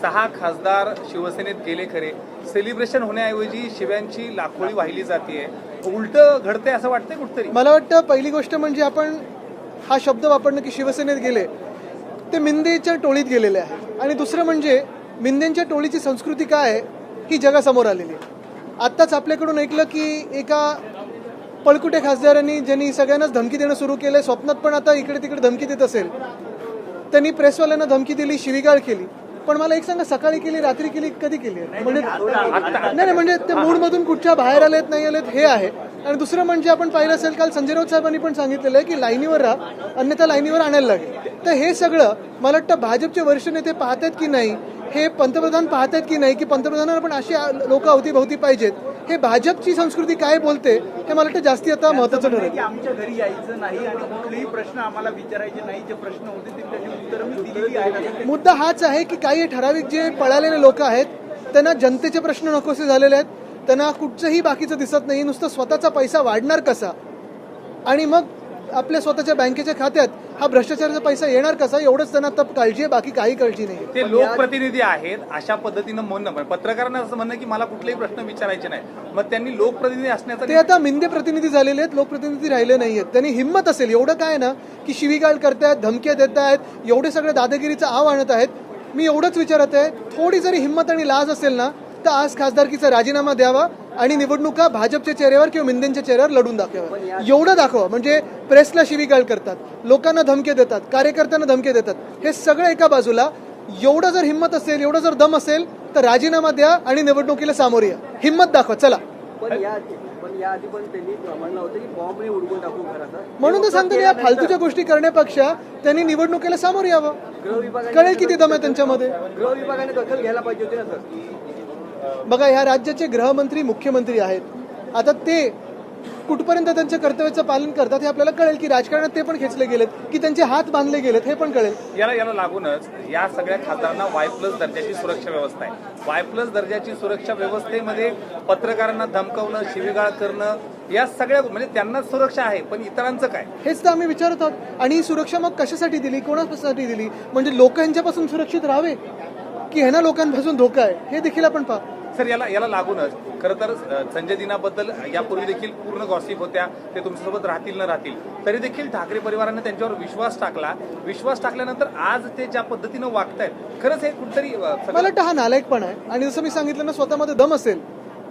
6 खासदार शिवसेनेत गेले खरे, सेलिब्रेशन होण्याऐवजी शिव्यांची लाखोळी वाहिली जाते, उलट घडते असं वाटतंय कुठतरी? मला वाटतं पहिली गोष्ट म्हणजे आपण हा शब्द वापरणं की शिवसेनेत गेले ते मिंदेच्या टोळीत गेलेले आहे, आणि दुसरं म्हणजे मिंदेंच्या टोळीची संस्कृती काय आहे ही जगासमोर आलेली आहे. आत्ताच आपल्याकडून ऐकलं की एका पळकुटे खासदारांनी ज्यांनी सगळ्यांनाच धमकी देणं सुरू केलं, स्वप्नात पण आता इकडे तिकडे धमकी देत असेल, त्यांनी प्रेसवाल्यांना धमकी दिली, शिवीगाळ केली. पण मला एक सांगा, सकाळी केली, रात्री केली, कधी केली? म्हणजे नाही म्हणजे ते मूडमधून कुठच्या बाहेर आलेत नाही आलेत हे आहे. आणि दुसरं म्हणजे आपण पाहिलं असेल, काल संजय राऊत साहेबांनी पण सांगितलेलं आहे की लाईनीवर राहा, अन्यथा लाईनीवर आणायला लागेल. तर हे सगळं मला वाटतं भाजपचे वरिष्ठ नेते पाहतात की नाही, हे पंतप्रधान पाहतात की नाही, की पंतप्रधानांना पण अशी लोक अवतीभवती पाहिजेत, हे भाजपची संस्कृती काय बोलते हे मला वाटतं जास्ती आता महत्त्वाचं ठरेल. आमच्या घरी यायचं नाही आणि कुठलेही प्रश्न आम्हाला विचारायचे नाही, जे प्रश्न होते त्याची उत्तरं मी दिलेली आहेत. मुद्दा हाच आहे की काही ठराविक जे पळालेले लोक आहेत त्यांना जनतेचे प्रश्न नकोसे झालेले आहेत, त्यांना कुठचंही बाकीचं दिसत नाही, नुसतं स्वतःचा पैसा वाढणार कसा आणि मग आपल्या स्वतःच्या बँकेच्या खात्यात हा भ्रष्टाचाराचा पैसा येणार कसा, एवढंच त्यांना आता काळजी आहे, बाकी काही काळजी नाही. ते लोकप्रतिनिधी आहेत, अशा पद्धतीनं म्हणणं, पत्रकारांना असं म्हणणं की मला कुठलेही प्रश्न विचारायचे नाही, मग त्यांनी लोकप्रतिनिधी असण्याचं, ते आता मिंदे प्रतिनिधी झालेले आहेत, लोकप्रतिनिधी राहिले नाही आहेत. त्यांनी हिंमत असेल एवढं काय ना की शिवीगाळ करतायत, धमक्या देत आहेत, एवढे सगळे दादागिरीचा आव आणत आहेत. मी एवढंच विचारत आहे, थोडी जरी हिंमत आणि लाज असेल ना तर आज खासदारकीचा राजीनामा द्यावा आणि निवडणुका भाजपच्या चेहऱ्यावर किंवा मिंदेंच्या चेहऱ्यावर लढून दाखवा. एवढं दाखवा. म्हणजे प्रेसला शिवीगाळ करतात, लोकांना धमके देतात, कार्यकर्त्यांना धमके देतात, हे सगळं एका बाजूला. एवढं जर हिंमत असेल, एवढं जर दम असेल तर राजीनामा द्या आणि निवडणुकीला सामोरे या, हिंमत दाखवा, चला. म्हणून तर सांगतो, या फालतूच्या गोष्टी करण्यापेक्षा त्यांनी निवडणुकीला सामोरे यावं. कळेल किती दम आहे त्यांच्यामध्ये. गृह विभागाने दखल घ्यायला पाहिजे होती ना सर. बघा, ह्या राज्याचे गृहमंत्री मुख्यमंत्री आहेत, आता ते कुठपर्यंत त्यांच्या कर्तव्याचं पालन करतात हे आपल्याला कळेल, की राजकारणात ते पण खेचले गेलेत, की त्यांचे हात बांधले गेलेत हे पण कळेल. याला लागूनच या सगळ्या खासदारांना Y+ दर्जाची सुरक्षा व्यवस्था आहे. Y+ दर्जाची सुरक्षा व्यवस्थेमध्ये पत्रकारांना धमकावणं, शिवीगाळ करणं, या सगळ्या म्हणजे त्यांनाच सुरक्षा आहे, पण इतरांचं काय, हेच तर आम्ही विचारत आहोत. आणि ही सुरक्षा मग कशासाठी दिली, कोणासाठी दिली? म्हणजे लोक यांच्यापासून सुरक्षित राहावे की ह्यांना लोकांपासून धोका आहे, हे देखील आपण पहा. सर, याला लागूनच खरं तर संजय दिनाबद्दल यापूर्वी देखील पूर्ण गॉसिप होत्या, ते तुमच्यासोबत राहतील न राहतील, तरी देखील ठाकरे परिवाराने त्यांच्यावर विश्वास टाकला. विश्वास टाकल्यानंतर आज ते ज्या पद्धतीनं वागतायत, खरंच हे कुठतरी मला वाटतं हा नालायकपणा आहे. आणि जसं मी सांगितलं ना, स्वतःमध्ये दम असेल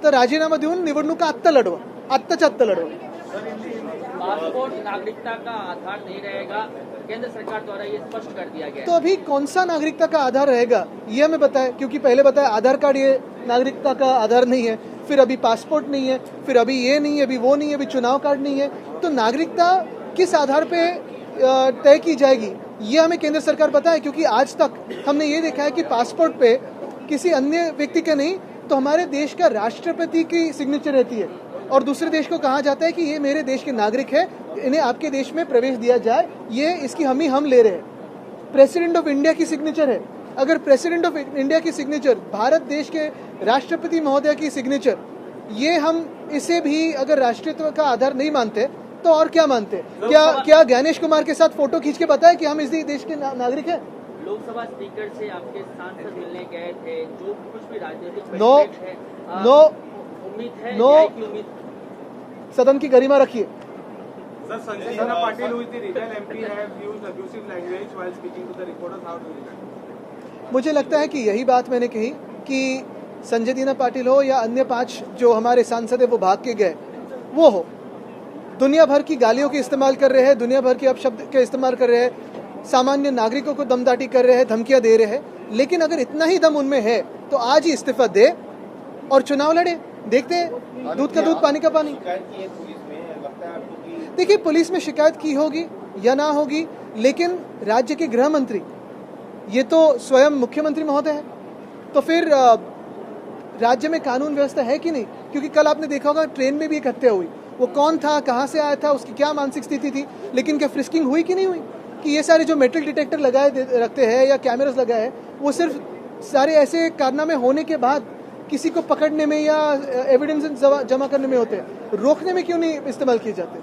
तर राजीनामा देऊन निवडणुका आत्ता लढवा, आत्ताच्या आत्ता लढवा. पासपोर्ट नागरिकता का आधार नहीं रहेगा, केंद्र सरकार द्वारा ये स्पष्ट कर दिया गया. तो अभी कौन सा नागरिकता का आधार रहेगा ये हमें बताएं, क्योंकि पहले बताया आधार कार्ड ये नागरिकता का आधार नहीं है, फिर अभी पासपोर्ट नहीं है, फिर अभी ये नहीं है, अभी वो नहीं है, अभी चुनाव कार्ड नहीं है. तो नागरिकता किस आधार पे तय की जाएगी ये हमें केंद्र सरकार बताए, क्योंकि आज तक हमने ये देखा है कि पासपोर्ट पे किसी अन्य व्यक्ति का नहीं तो हमारे देश का राष्ट्रपति की सिग्नेचर रहती है, और दूसरे देश को कहा जाता है कि ये मेरे देश के नागरिक है, इन्हें आपके देश में प्रवेश दिया जाए, ये इसकी हम ले रहे हैं. प्रेसिडेंट ऑफ इंडिया की सिग्नेचर है. अगर प्रेसिडेंट ऑफ इंडिया की सिग्नेचर, भारत देश के राष्ट्रपति महोदय की सिग्नेचर, ये हम इसे भी अगर राष्ट्रीयत्व का आधार नहीं मानते तो और क्या मानते? क्या ज्ञानेश कुमार के साथ फोटो खींच के बताया कि हम इस देश के नागरिक हैं? लोकसभा स्पीकर से आपके सांसद मिलने गए थे, जो कुछ भी राजनीतिक नो उम्मीद है, की उम्मीद, सदन की गरिमा रखिए. Sir, Sanjay Patil, who is the retail MP, have used abusive language while speaking to the reporters. How do you react? मुझे लगता है कि यही बात मैंने कही कि संजय दीना पाटिल हो या अन्य 5 जो हमारे सांसद है वो भाग के गए, वो हो, दुनिया भर की गालियों के इस्तेमाल कर रहे हैं, दुनिया भर के अपशब्द के इस्तेमाल कर रहे हैं, सामान्य नागरिकों को दमदाटी कर रहे हैं, धमकियां दे रहे हैं. लेकिन अगर इतना ही दम उनमें है तो आज ही इस्तीफा दे और चुनाव लड़े. देखते हैं, दूध का दूध पानी का पानी. देखिए, पुलिस में शिकायत की होगी या ना होगी, लेकिन राज्य के गृह मंत्री ये तो स्वयं मुख्यमंत्री महोदय है, तो फिर राज्य में कानून व्यवस्था है कि नहीं? क्योंकि कल आपने देखा होगा ट्रेन में भी एक हत्या हुई. वो कौन था, कहां से आया था, उसकी क्या मानसिक स्थिति थी, लेकिन क्या फ्रिस्किंग हुई कि नहीं हुई? कि ये सारे जो मेटल डिटेक्टर लगाए रखते हैं या कैमरास लगाए हैं, वो सिर्फ सारे ऐसे कारनामे होने के बाद किसी को पकड़ने में या एविडेंस जमा करने में होते हैं, रोकने में क्यों नहीं इस्तेमाल किए जाते?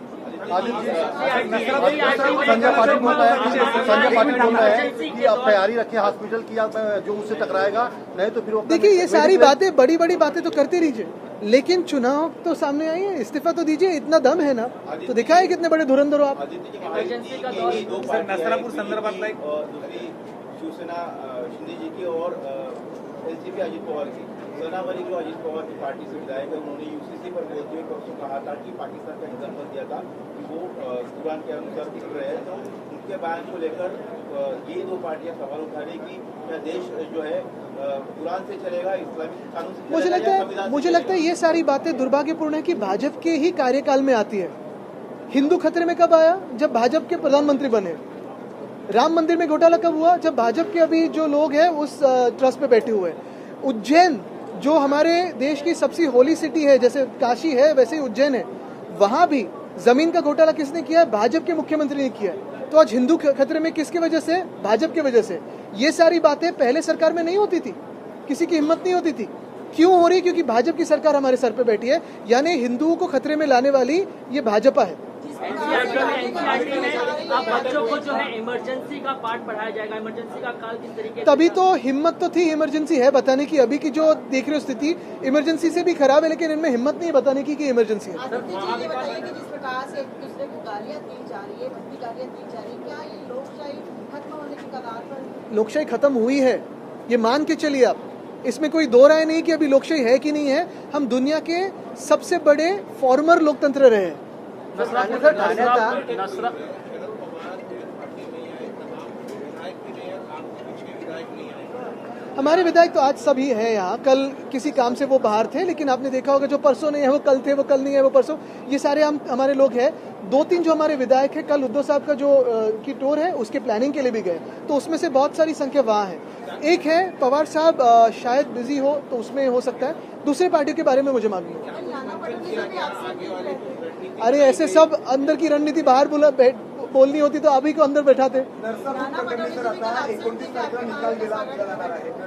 संजय पाटिल बोल रहे हैं कि आप तैयारी रखिए हॉस्पिटल की, आप जो उससे टकराएगा नहीं तो फिर वो देखिए ये सारी बातें बड़ी बड़ी बातें तो करते रहिए, लेकिन चुनाव तो सामने आई है, इस्तीफा तो दीजिए, इतना दम है ना तो दिखाए कितने बड़े धुरंधर हो आप। इमरजेंसी का दौर सर नसरापूर संदर्भातला एक दूसरी शिवसेना शिंदे जी की और एनसीपी अजित पवार की सेनावाली जो अजित पवार की पार्टी से विधायक है, उन्होंने यूसीसी पर बोलते हुए परसों कहा था कि पाकिस्तान का हिंदन कर दिया था कि वो कुरान के अनुसार फिर रहे हैं। तो उनके बयान को लेकर ये दो पार्टियां सवाल उठा रही कि क्या देश जो है कुरान से चलेगा, इस्लामिक कानून से चलेगा? मुझे लगता है ये सारी बातें दुर्भाग्यपूर्ण है कि भाजपा के ही कार्यकाल में आती है। हिंदू खतरे में कब आया? जब भाजपा के प्रधानमंत्री बने। राम मंदिर में घोटाला कब हुआ? जब भाजपा के अभी जो लोग हैं उस ट्रस्ट पे बैठे हुए हैं। उज्जैन जो हमारे देश की सबसे होली सिटी है, जैसे काशी है वैसे ही उज्जैन है, वहां भी जमीन का घोटाला किसने किया है? भाजपा के मुख्यमंत्री ने किया है। तो आज हिंदू खतरे में किसकी वजह से? भाजपा की वजह से। ये सारी बातें पहले सरकार में नहीं होती थी, किसी की हिम्मत नहीं होती थी। क्यों हो रही? क्योंकि भाजपा की सरकार हमारे सर पे बैठी है, यानी हिंदुओं को खतरे में लाने वाली ये भाजपा है। एनसीईआरटी में अब बच्चों को जो है इमरजेंसी का पार्ट पढ़ाया जाएगा, इमरजेंसी का काल किस तरीके से? तभी तो हिम्मत तो थी इमरजेंसी है बताने की। अभी की जो देख रहे हो स्थिति इमरजेंसी से भी खराब है, लेकिन इनमें हिम्मत नहीं बताने की कि इमरजेंसी है। आदित्य जी, ये बताइए कि जिस प्रकार से एक दूसरे को गालियां दी जा रही है, भद्दी गालियां दी जा रही है, क्या ये लोकशाही खत्म होने की कगार पर? लोकशाही खत्म हुई है, ये मान के चलिए आप। इसमें कोई दो राय नहीं कि अभी लोकशाही है कि नहीं है। हम दुनिया के सबसे बड़े फॉर्मर लोकतंत्र रहे हैं। हमारे विधायक तो आज सभी है यहाँ, कल किसी काम से वो बाहर थे, लेकिन आपने देखा होगा जो परसों नहीं है वो कल थे, वो कल नहीं है वो परसों, ये सारे हमारे लोग हैं। 2-3 जो हमारे विधायक है कल उद्धव साहब का जो की टूर है उसके प्लानिंग के लिए भी गए, तो उसमें से बहुत सारी संख्या वहाँ है। एक है पवार साहब शायद बिजी हो तो उसमें हो सकता है, दूसरे पार्टियों के बारे में मुझे मालूम नहीं। अरे ऐसे सब अंदर की रणनीति बाहर बोलनी होती तो अभी को अंदर बैठाते।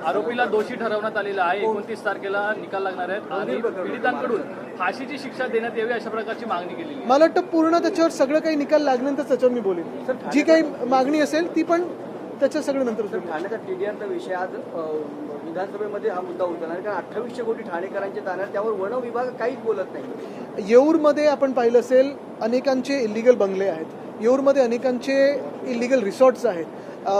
आरोपीला दोषी ठरवण्यात आलेला आहे। 29 तारखेला निकाल लागणार आहे आणि पीडितांकडून फाशीची शिक्षा देण्यात यावी अशा प्रकारची मागणी केलेली आहे। मला वाटतं पूर्ण त्याच्यावर सगळं काही निकाल लागल्यानंतर त्याच्यावर मी बोलेन, जी काही मागणी असेल ती पण त्याच्या सगळं नंतर। ठाण्याचा टीडीआरचा विषय आज विधानसभेमध्ये हा मुद्दा उचलणार, कारण 2800 कोटी ठाणेकरांचे तारण, त्यावर वन विभाग काहीच बोलत नाही। येऊरमध्ये आपण पाहिलं असेल अनेकांचे इलिगल बंगले आहेत, येऊरमध्ये अनेकांचे इलिगल रिसॉर्ट्स आहेत।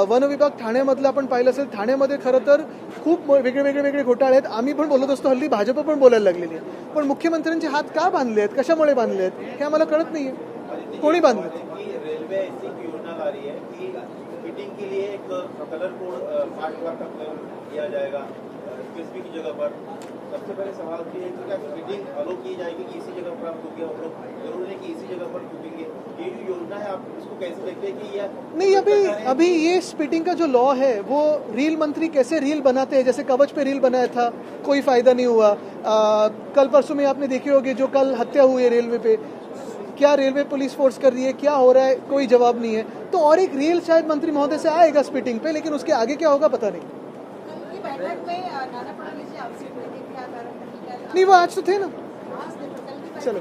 वन विभाग ठाण्यामधलं आपण पाहिलं असेल, ठाण्यामध्ये खरं तर खूप वेगळे घोटाळे आहेत। आम्ही पण बोलत असतो, हल्ली भाजप पण बोलायला लागलेली आहे, पण मुख्यमंत्र्यांचे हात का बांधले आहेत, कशामुळे बांधले आहेत हे आम्हाला कळत नाहीये, कोणी बांधले। रेलवे ऐसी योजना ला रही है कि फिटिंग के लिए एक कलर कोड 5 लाख तक दिया जाएगा यूएसबी की जगह पर। सबसे पहले सवाल ये है कि क्या फिटिंग अलो की जाएगी कि इसी जगह पर आप लोग जरूर है कि इसी जगह पर टूटेंगे? ये जो योजना है आप इसको कैसे देखते हैं कि यह नहीं, अभी ये स्पिटिंग का जो लॉ है वो रील मंत्री कैसे रील बनाते हैं, जैसे कवच पे रील बनाया था कोई फायदा नहीं हुआ। कल परसों में आपने देखे होंगे जो कल हत्या हुई है रेलवे पे, क्या रेलवे पुलिस फोर्स कर रही है, क्या हो रहा है, कोई जवाब नहीं है। तो और एक रील शायद मंत्री महोदय से आएगा स्पिटिंग पे, लेकिन उसके आगे क्या होगा पता नहीं। नहीं वो आज तो थे ना। चलो।